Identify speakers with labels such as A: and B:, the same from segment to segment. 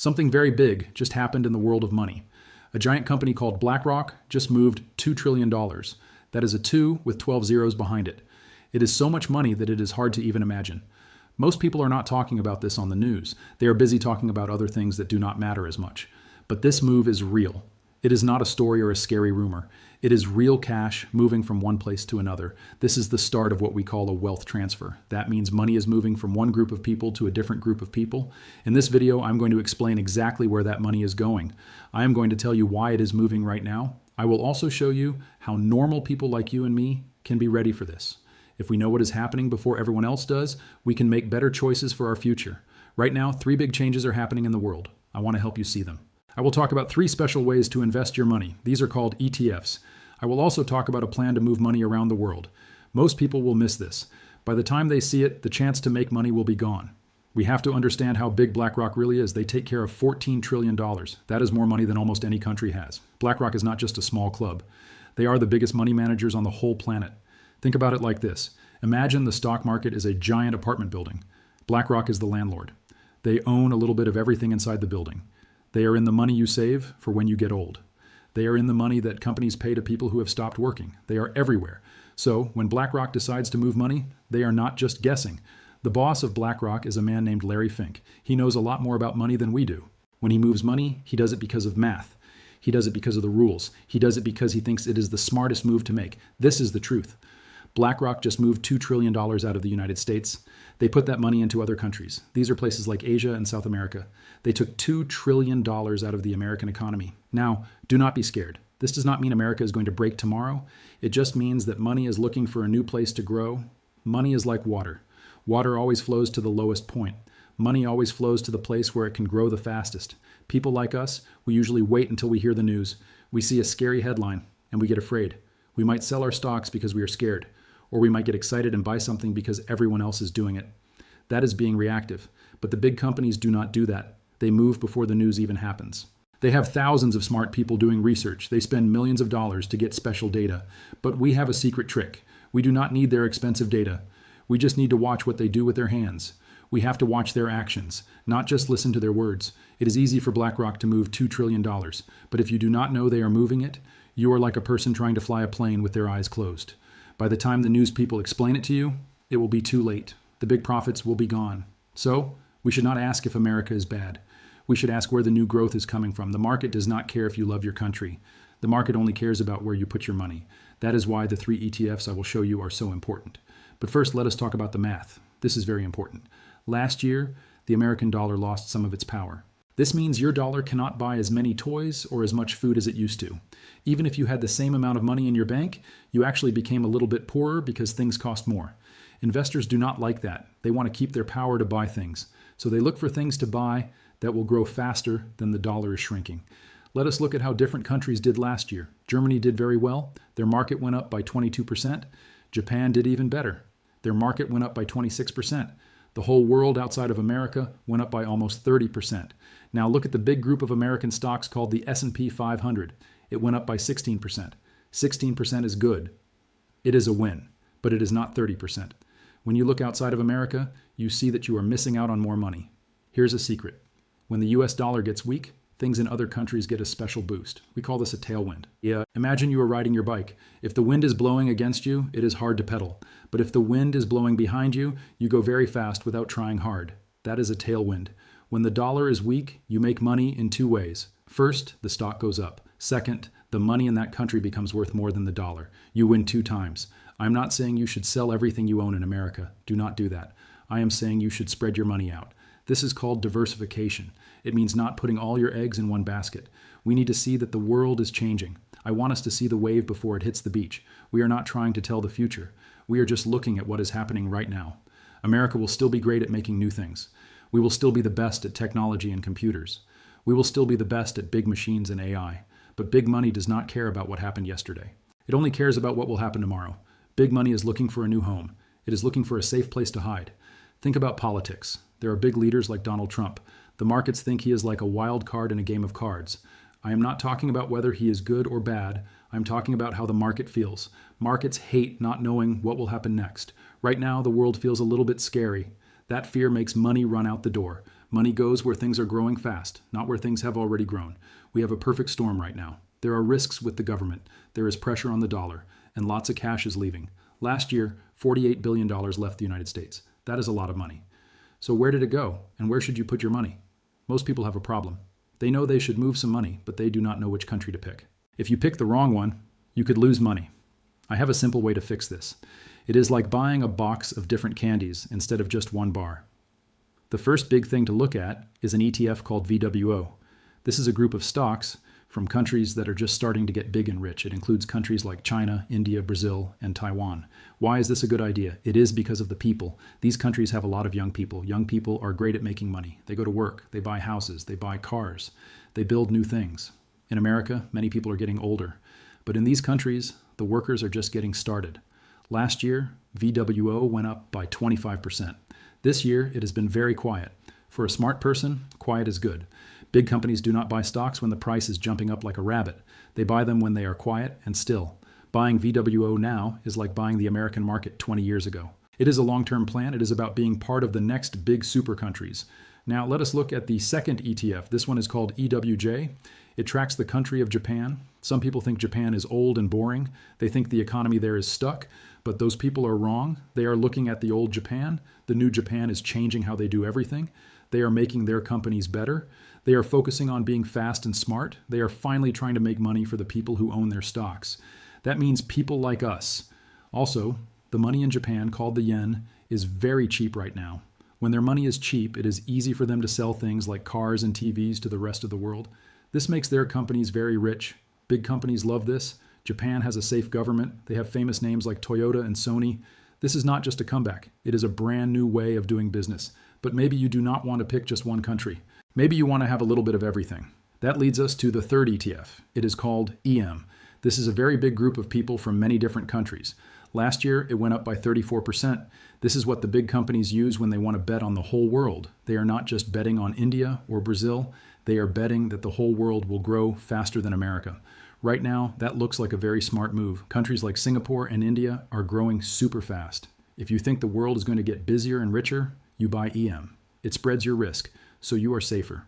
A: Something very big just happened in the world of money. A giant company called BlackRock just moved $2 trillion. That is a 2 with 12 zeros behind it. It is so much money that it is hard to even imagine. Most people are not talking about this on the news. They are busy talking about other things that do not matter as much. But this move is real. It is not a story or a scary rumor. It is real cash moving from one place to another. This is the start of what we call a wealth transfer. That means money is moving from one group of people to a different group of people. In this video, I'm going to explain exactly where that money is going. I am going to tell you why it is moving right now. I will also show you how normal people like you and me can be ready for this. If we know what is happening before everyone else does, we can make better choices for our future. Right now, 3 big changes are happening in the world. I want to help you see them. I will talk about 3 special ways to invest your money. These are called ETFs. I will also talk about a plan to move money around the world. Most people will miss this. By the time they see it, the chance to make money will be gone. We have to understand how big BlackRock really is. They take care of $14 trillion. That is more money than almost any country has. BlackRock is not just a small club. They are the biggest money managers on the whole planet. Think about it like this. Imagine the stock market is a giant apartment building. BlackRock is the landlord. They own a little bit of everything inside the building. They are in the money you save for when you get old. They are in the money that companies pay to people who have stopped working. They are everywhere. So when BlackRock decides to move money, they are not just guessing. The boss of BlackRock is a man named Larry Fink. He knows a lot more about money than we do. When he moves money, he does it because of math. He does it because of the rules. He does it because he thinks it is the smartest move to make. This is the truth. BlackRock just moved $2 trillion out of the United States. They put that money into other countries. These are places like Asia and South America. They took $2 trillion out of the American economy. Now, do not be scared. This does not mean America is going to break tomorrow. It just means that money is looking for a new place to grow. Money is like water. Water always flows to the lowest point. Money always flows to the place where it can grow the fastest. People like us, we usually wait until we hear the news. We see a scary headline and we get afraid. We might sell our stocks because we are scared. Or we might get excited and buy something because everyone else is doing it. That is being reactive. But the big companies do not do that. They move before the news even happens. They have thousands of smart people doing research. They spend millions of dollars to get special data. But we have a secret trick. We do not need their expensive data. We just need to watch what they do with their hands. We have to watch their actions, not just listen to their words. It is easy for BlackRock to move $2 trillion. But if you do not know they are moving it, you are like a person trying to fly a plane with their eyes closed. By the time the news people explain it to you, it will be too late. The big profits will be gone. So, we should not ask if America is bad. We should ask where the new growth is coming from. The market does not care if you love your country. The market only cares about where you put your money. That is why the 3 ETFs I will show you are so important. But first, let us talk about the math. This is very important. Last year, the American dollar lost some of its power. This means your dollar cannot buy as many toys or as much food as it used to. Even if you had the same amount of money in your bank, you actually became a little bit poorer because things cost more. Investors do not like that. They want to keep their power to buy things. So they look for things to buy that will grow faster than the dollar is shrinking. Let us look at how different countries did last year. Germany did very well. Their market went up by 22%. Japan did even better. Their market went up by 26%. The whole world outside of America went up by almost 30%. Now look at the big group of American stocks called the S&P 500. It went up by 16%. 16% is good. It is a win, but it is not 30%. When you look outside of America, you see that you are missing out on more money. Here's a secret. When the US dollar gets weak, things in other countries get a special boost. We call this a tailwind. Yeah, imagine you are riding your bike. If the wind is blowing against you, it is hard to pedal. But if the wind is blowing behind you, you go very fast without trying hard. That is a tailwind. When the dollar is weak, you make money in 2 ways. First, the stock goes up. Second, the money in that country becomes worth more than the dollar. You win 2 times. I'm not saying you should sell everything you own in America. Do not do that. I am saying you should spread your money out. This is called diversification. It means not putting all your eggs in one basket. We need to see that the world is changing. I want us to see the wave before it hits the beach. We are not trying to tell the future. We are just looking at what is happening right now. America will still be great at making new things. We will still be the best at technology and computers. We will still be the best at big machines and AI. But big money does not care about what happened yesterday. It only cares about what will happen tomorrow. Big money is looking for a new home. It is looking for a safe place to hide. Think about politics. There are big leaders like Donald Trump. The markets think he is like a wild card in a game of cards. I am not talking about whether he is good or bad. I'm talking about how the market feels. Markets hate not knowing what will happen next. Right now, the world feels a little bit scary. That fear makes money run out the door. Money goes where things are growing fast, not where things have already grown. We have a perfect storm right now. There are risks with the government. There is pressure on the dollar, and lots of cash is leaving. Last year, $48 billion left the United States. That is a lot of money. So where did it go, and where should you put your money? Most people have a problem. They know they should move some money, but they do not know which country to pick. If you pick the wrong one, you could lose money. I have a simple way to fix this. It is like buying a box of different candies instead of just one bar. The first big thing to look at is an ETF called VWO. This is a group of stocks from countries that are just starting to get big and rich. It includes countries like China, India, Brazil, and Taiwan. Why is this a good idea? It is because of the people. These countries have a lot of young people. Young people are great at making money. They go to work, they buy houses, they buy cars, they build new things. In America, many people are getting older. But in these countries, the workers are just getting started. Last year, VWO went up by 25%. This year, it has been very quiet. For a smart person, quiet is good. Big companies do not buy stocks when the price is jumping up like a rabbit. They buy them when they are quiet and still. Buying VWO now is like buying the American market 20 years ago. It is a long-term plan. It is about being part of the next big super countries. Now let us look at the second ETF. This one is called EWJ. It tracks the country of Japan. Some people think Japan is old and boring. They think the economy there is stuck, but those people are wrong. They are looking at the old Japan. The new Japan is changing how they do everything. They are making their companies better. They are focusing on being fast and smart. They are finally trying to make money for the people who own their stocks. That means people like us. Also, the money in Japan, called the yen, is very cheap right now. When their money is cheap, it is easy for them to sell things like cars and TVs to the rest of the world. This makes their companies very rich. Big companies love this. Japan has a safe government. They have famous names like Toyota and Sony. This is not just a comeback. It is a brand new way of doing business. But maybe you do not want to pick just one country. Maybe you want to have a little bit of everything. That leads us to the third ETF. It is called EM. This is a very big group of people from many different countries. Last year, it went up by 34%. This is what the big companies use when they want to bet on the whole world. They are not just betting on India or Brazil. They are betting that the whole world will grow faster than America. Right now, that looks like a very smart move. Countries like Singapore and India are growing super fast. If you think the world is going to get busier and richer, you buy EM. It spreads your risk, so you are safer.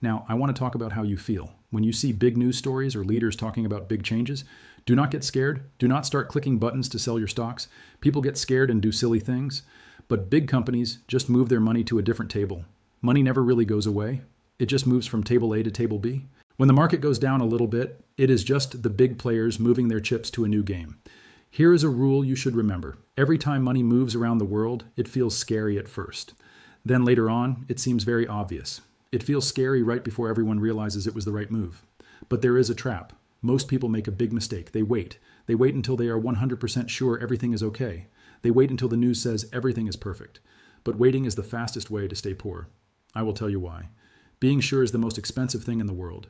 A: Now, I want to talk about how you feel. When you see big news stories or leaders talking about big changes, do not get scared. Do not start clicking buttons to sell your stocks. People get scared and do silly things, but big companies just move their money to a different table. Money never really goes away. It just moves from table A to table B. When the market goes down a little bit, it is just the big players moving their chips to a new game. Here is a rule you should remember. Every time money moves around the world, it feels scary at first. Then later on, it seems very obvious. It feels scary right before everyone realizes it was the right move. But there is a trap. Most people make a big mistake. They wait. They wait until they are 100% sure everything is okay. They wait until the news says everything is perfect. But waiting is the fastest way to stay poor. I will tell you why. Being sure is the most expensive thing in the world.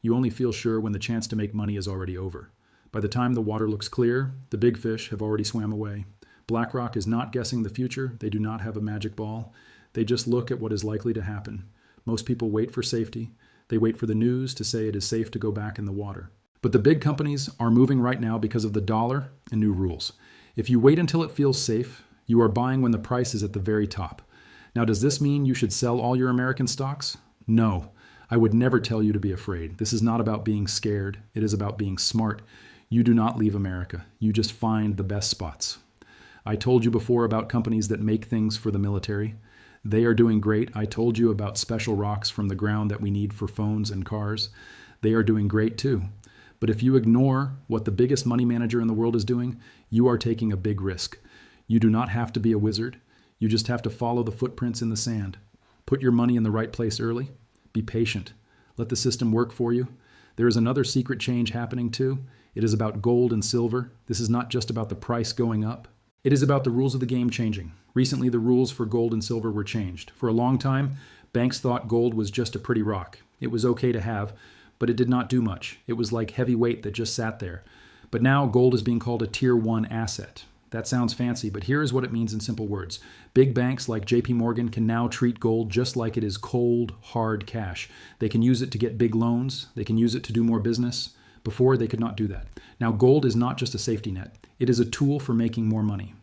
A: You only feel sure when the chance to make money is already over. By the time the water looks clear, the big fish have already swam away. BlackRock is not guessing the future. They do not have a magic ball. They just look at what is likely to happen. Most people wait for safety. They wait for the news to say it is safe to go back in the water. But the big companies are moving right now because of the dollar and new rules. If you wait until it feels safe, you are buying when the price is at the very top. Now, does this mean you should sell all your American stocks? No. I would never tell you to be afraid. This is not about being scared. It is about being smart. You do not leave America. You just find the best spots. I told you before about companies that make things for the military. They are doing great. I told you about special rocks from the ground that we need for phones and cars. They are doing great too. But if you ignore what the biggest money manager in the world is doing, you are taking a big risk. You do not have to be a wizard. You just have to follow the footprints in the sand. Put your money in the right place early. Be patient. Let the system work for you. There is another secret change happening too. It is about gold and silver. This is not just about the price going up. It is about the rules of the game changing. Recently, the rules for gold and silver were changed. For a long time, banks thought gold was just a pretty rock. It was okay to have, but it did not do much. It was like heavy weight that just sat there. But now gold is being called a tier 1 asset. That sounds fancy, but here is what it means in simple words. Big banks like JP Morgan can now treat gold just like it is cold, hard cash. They can use it to get big loans. They can use it to do more business. Before, they could not do that. Now, gold is not just a safety net. It is a tool for making more money.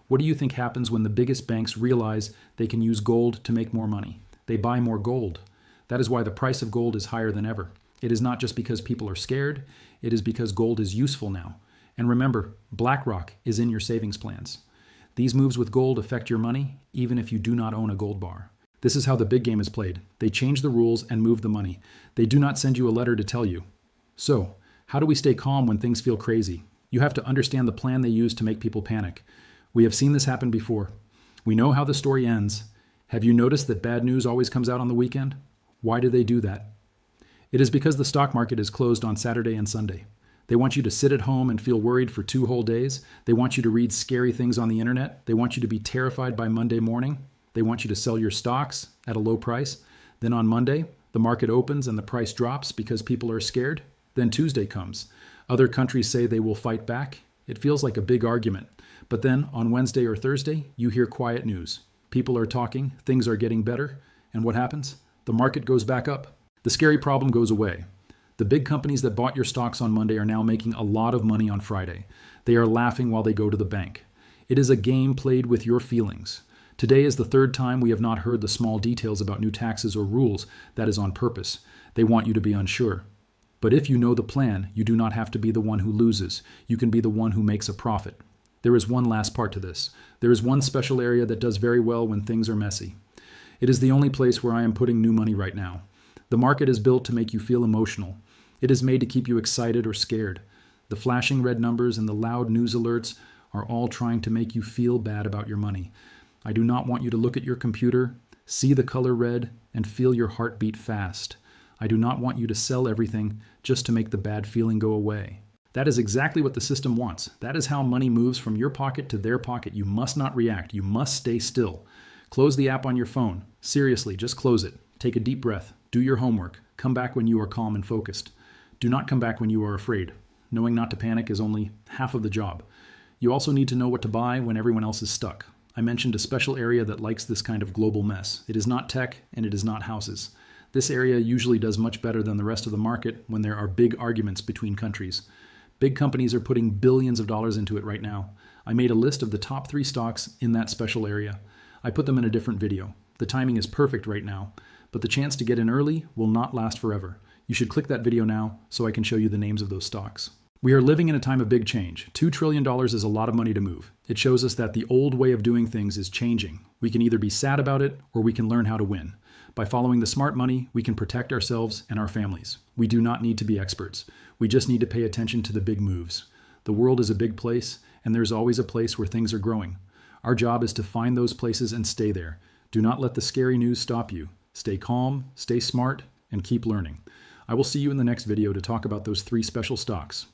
A: What do you think happens when the biggest banks realize they can use gold to make more money? They buy more gold. That is why the price of gold is higher than ever. It is not just because people are scared, it is because gold is useful now. And remember, BlackRock is in your savings plans. These moves with gold affect your money, even if you do not own a gold bar. This is how the big game is played. They change the rules and move the money. They do not send you a letter to tell you. So, how do we stay calm when things feel crazy? You have to understand the plan they use to make people panic. We have seen this happen before. We know how the story ends. Have you noticed that bad news always comes out on the weekend? Why do they do that? It is because the stock market is closed on Saturday and Sunday. They want you to sit at home and feel worried for 2 whole days. They want you to read scary things on the internet. They want you to be terrified by Monday morning. They want you to sell your stocks at a low price. Then on Monday, the market opens and the price drops because people are scared. Then Tuesday comes. Other countries say they will fight back. It feels like a big argument. But then on Wednesday or Thursday, you hear quiet news. People are talking, things are getting better. And what happens? The market goes back up. The scary problem goes away. The big companies that bought your stocks on Monday are now making a lot of money on Friday. They are laughing while they go to the bank. It is a game played with your feelings. Today is the 3rd time we have not heard the small details about new taxes or rules. That is on purpose. They want you to be unsure. But if you know the plan, you do not have to be the one who loses. You can be the one who makes a profit. There is one last part to this. There is one special area that does very well when things are messy. It is the only place where I am putting new money right now. The market is built to make you feel emotional. It is made to keep you excited or scared. The flashing red numbers and the loud news alerts are all trying to make you feel bad about your money. I do not want you to look at your computer, see the color red, and feel your heart beat fast. I do not want you to sell everything just to make the bad feeling go away. That is exactly what the system wants. That is how money moves from your pocket to their pocket. You must not react. You must stay still. Close the app on your phone. Seriously, just close it. Take a deep breath. Do your homework. Come back when you are calm and focused. Do not come back when you are afraid. Knowing not to panic is only half of the job. You also need to know what to buy when everyone else is stuck. I mentioned a special area that likes this kind of global mess. It is not tech and it is not houses. This area usually does much better than the rest of the market when there are big arguments between countries. Big companies are putting billions of dollars into it right now. I made a list of the top 3 stocks in that special area. I put them in a different video. The timing is perfect right now, but the chance to get in early will not last forever. You should click that video now so I can show you the names of those stocks. We are living in a time of big change. $2 trillion is a lot of money to move. It shows us that the old way of doing things is changing. We can either be sad about it or we can learn how to win. By following the smart money, we can protect ourselves and our families. We do not need to be experts. We just need to pay attention to the big moves. The world is a big place, and there's always a place where things are growing. Our job is to find those places and stay there. Do not let the scary news stop you. Stay calm, stay smart, and keep learning. I will see you in the next video to talk about those 3 special stocks.